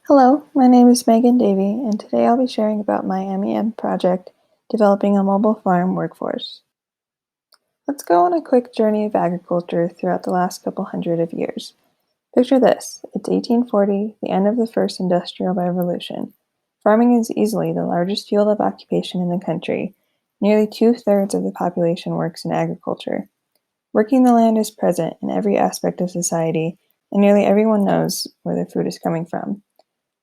Hello, my name is Megan Davey, and today I'll be sharing about my MEM project, developing a mobile farm workforce. Let's go on a quick journey of agriculture throughout the last couple hundred of years. Picture this, it's 1840, the end of the first industrial revolution. Farming is easily the largest field of occupation in the country. Nearly two-thirds of the population works in agriculture. Working the land is present in every aspect of society, and nearly everyone knows where their food is coming from.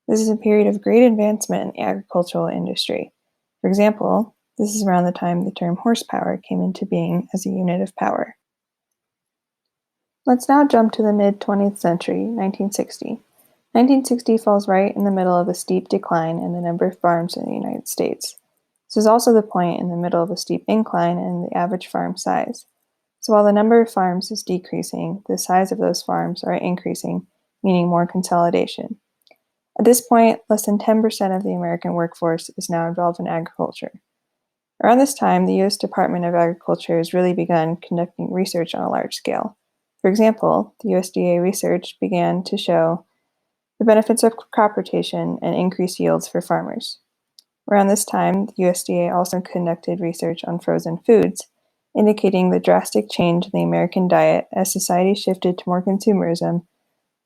This is a period of great advancement in the agricultural industry. For example, this is around the time the term horsepower came into being as a unit of power. Let's now jump to the mid-20th century, 1960. 1960 falls right in the middle of a steep decline in the number of farms in the United States. This is also the point in the middle of a steep incline in the average farm size. So while the number of farms is decreasing, the size of those farms are increasing, meaning more consolidation. At this point, less than 10% of the American workforce is now involved in agriculture. Around this time, the U.S. Department of Agriculture has really begun conducting research on a large scale. For example, the USDA research began to show the benefits of crop rotation and increased yields for farmers. Around this time, the USDA also conducted research on frozen foods, indicating the drastic change in the American diet as society shifted to more consumerism,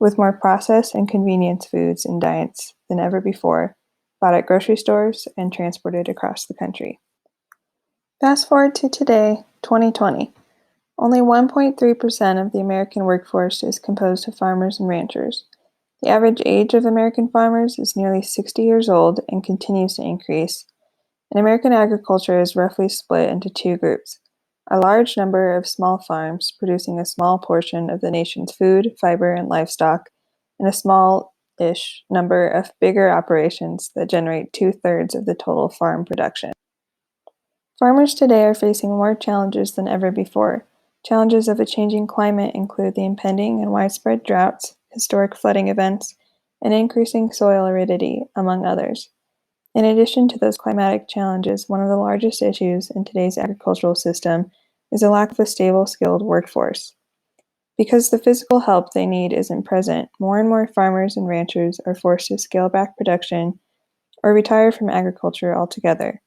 with more processed and convenience foods and diets than ever before, bought at grocery stores and transported across the country. Fast forward to today, 2020. Only 1.3% of the American workforce is composed of farmers and ranchers. The average age of American farmers is nearly 60 years old and continues to increase, and American agriculture is roughly split into two groups: a large number of small farms producing a small portion of the nation's food, fiber, and livestock, and a small-ish number of bigger operations that generate two-thirds of the total farm production. Farmers today are facing more challenges than ever before. Challenges of a changing climate include the impending and widespread droughts, historic flooding events, and increasing soil aridity, among others. In addition to those climatic challenges, one of the largest issues in today's agricultural system is a lack of a stable, skilled workforce. Because the physical help they need isn't present, more and more farmers and ranchers are forced to scale back production or retire from agriculture altogether.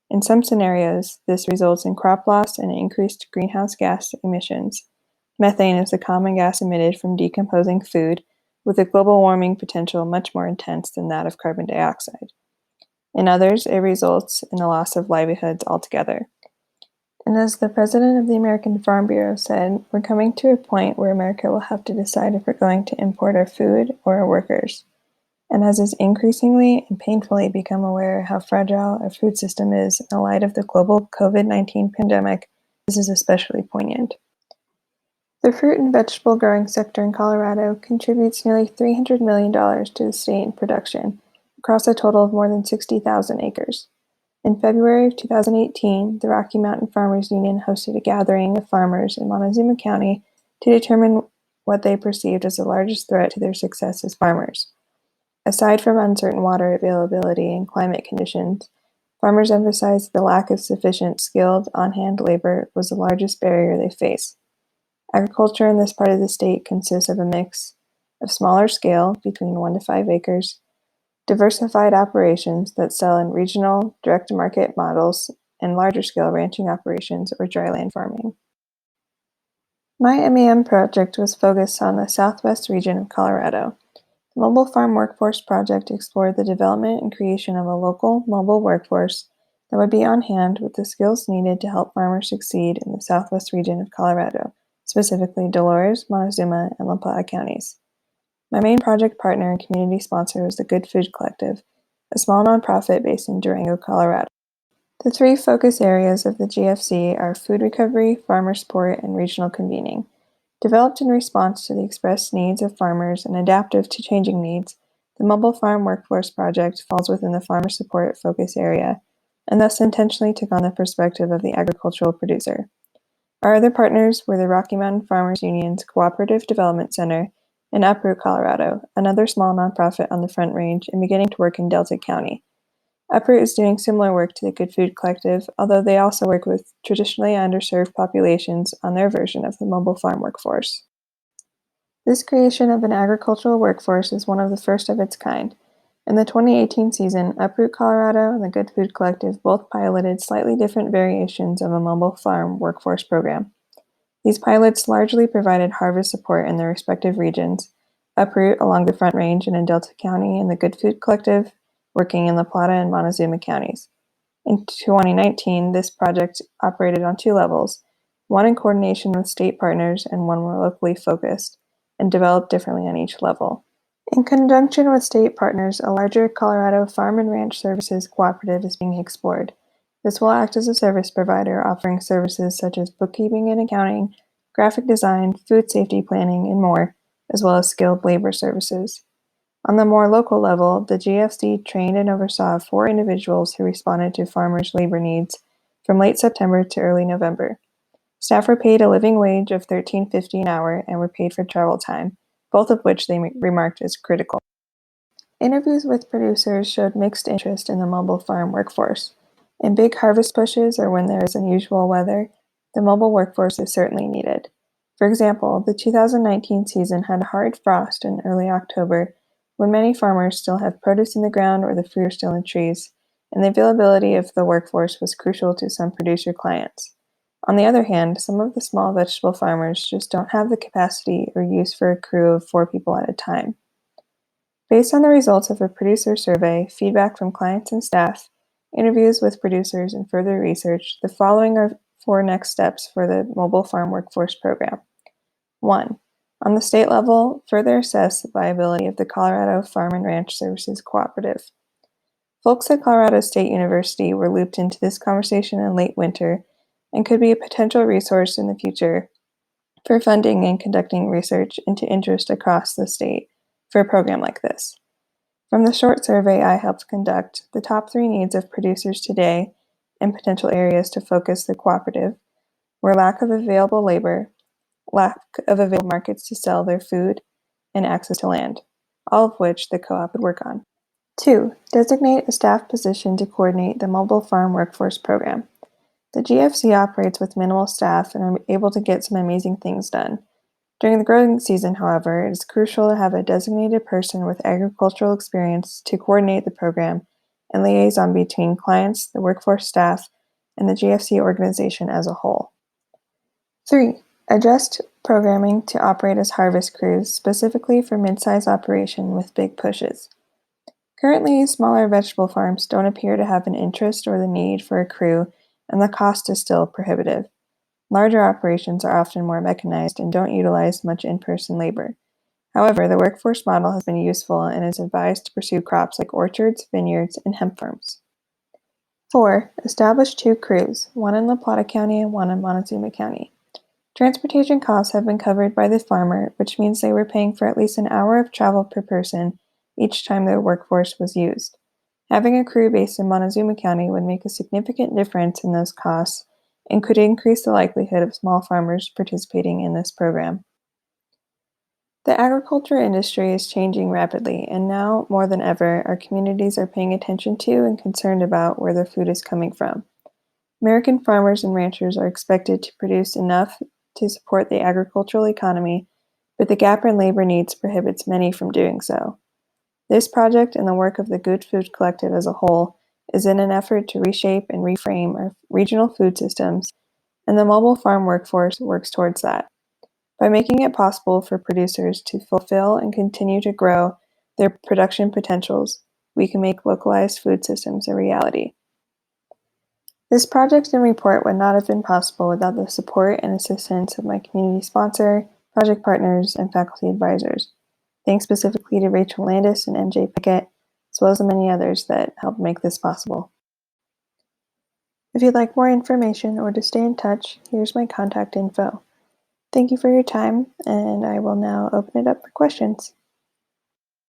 In some scenarios, this results in crop loss and increased greenhouse gas emissions. Methane is a common gas emitted from decomposing food, with a global warming potential much more intense than that of carbon dioxide. In others, it results in the loss of livelihoods altogether. And as the president of the American Farm Bureau said, we're coming to a point where America will have to decide if we're going to import our food or our workers. And as is increasingly and painfully become aware how fragile our food system is in the light of the global COVID-19 pandemic, this is especially poignant. The fruit and vegetable growing sector in Colorado contributes nearly $300 million to the state in production, across a total of more than 60,000 acres. In February of 2018, the Rocky Mountain Farmers Union hosted a gathering of farmers in Montezuma County to determine what they perceived as the largest threat to their success as farmers. Aside from uncertain water availability and climate conditions, farmers emphasized the lack of sufficient skilled, on-hand labor was the largest barrier they face. Agriculture in this part of the state consists of a mix of smaller scale, between 1 to 5 acres, diversified operations that sell in regional, direct-to-market models, and larger-scale ranching operations or dryland farming. My MEM project was focused on the southwest region of Colorado. The Mobile Farm Workforce Project explored the development and creation of a local mobile workforce that would be on hand with the skills needed to help farmers succeed in the southwest region of Colorado, specifically Dolores, Montezuma, and La Plata counties. My main project partner and community sponsor was the Good Food Collective, a small nonprofit based in Durango, Colorado. The three focus areas of the GFC are food recovery, farmer support, and regional convening. Developed in response to the expressed needs of farmers and adaptive to changing needs, the Mobile Farm Workforce Project falls within the farmer support focus area, and thus intentionally took on the perspective of the agricultural producer. Our other partners were the Rocky Mountain Farmers Union's Cooperative Development Center and Uproot Colorado, another small nonprofit on the Front Range and beginning to work in Delta County. Uproot is doing similar work to the Good Food Collective, although they also work with traditionally underserved populations on their version of the mobile farm workforce. This creation of an agricultural workforce is one of the first of its kind. In the 2018 season, Uproot Colorado and the Good Food Collective both piloted slightly different variations of a mobile farm workforce program. These pilots largely provided harvest support in their respective regions, Uproot along the Front Range and in Delta County, and the Good Food Collective working in La Plata and Montezuma counties. In 2019, this project operated on two levels, one in coordination with state partners and one more locally focused, and developed differently on each level. In conjunction with state partners, a larger Colorado Farm and Ranch Services cooperative is being explored. This will act as a service provider, offering services such as bookkeeping and accounting, graphic design, food safety planning, and more, as well as skilled labor services. On the more local level, the GFC trained and oversaw 4 individuals who responded to farmers' labor needs from late September to early November. Staff were paid a living wage of $13.50 an hour and were paid for travel time, both of which they remarked as critical. Interviews with producers showed mixed interest in the mobile farm workforce. In big harvest pushes or when there is unusual weather, the mobile workforce is certainly needed. For example, the 2019 season had a hard frost in early October when many farmers still have produce in the ground or the fruit are still in trees, and the availability of the workforce was crucial to some producer clients. On the other hand, some of the small vegetable farmers just don't have the capacity or use for a crew of 4 people at a time. Based on the results of a producer survey, feedback from clients and staff, interviews with producers, and further research, the following are 4 next steps for the Mobile Farm Workforce Program. 1. On the state level, further assess the viability of the Colorado Farm and Ranch Services Cooperative. Folks at Colorado State University were looped into this conversation in late winter and could be a potential resource in the future for funding and conducting research into interest across the state for a program like this. From the short survey I helped conduct, the top 3 needs of producers today and potential areas to focus the cooperative were lack of available labor, lack of available markets to sell their food, and access to land, all of which the co-op would work on. 2. Designate a staff position to coordinate the Mobile Farm Workforce Program. The GFC operates with minimal staff and are able to get some amazing things done. During the growing season, however, it is crucial to have a designated person with agricultural experience to coordinate the program and liaison between clients, the workforce staff, and the GFC organization as a whole. 3. Adjust programming to operate as harvest crews, specifically for mid-size operation with big pushes. Currently, smaller vegetable farms don't appear to have an interest or the need for a crew, and the cost is still prohibitive. Larger operations are often more mechanized and don't utilize much in-person labor. However, the workforce model has been useful and is advised to pursue crops like orchards, vineyards, and hemp farms. 4. Establish 2 crews, one in La Plata County and one in Montezuma County. Transportation costs have been covered by the farmer, which means they were paying for at least an hour of travel per person each time their workforce was used. Having a crew based in Montezuma County would make a significant difference in those costs and could increase the likelihood of small farmers participating in this program. The agriculture industry is changing rapidly, and now, more than ever, our communities are paying attention to and concerned about where their food is coming from. American farmers and ranchers are expected to produce enough to support the agricultural economy, but the gap in labor needs prohibits many from doing so. This project and the work of the Good Food Collective as a whole is in an effort to reshape and reframe our regional food systems, and the mobile farm workforce works towards that. By making it possible for producers to fulfill and continue to grow their production potentials, we can make localized food systems a reality. This project and report would not have been possible without the support and assistance of my community sponsor, project partners, and faculty advisors. Thanks specifically to Rachel Landis and MJ Pickett, as well as the many others that helped make this possible. If you'd like more information or to stay in touch, here's my contact info. Thank you for your time, and I will now open it up for questions.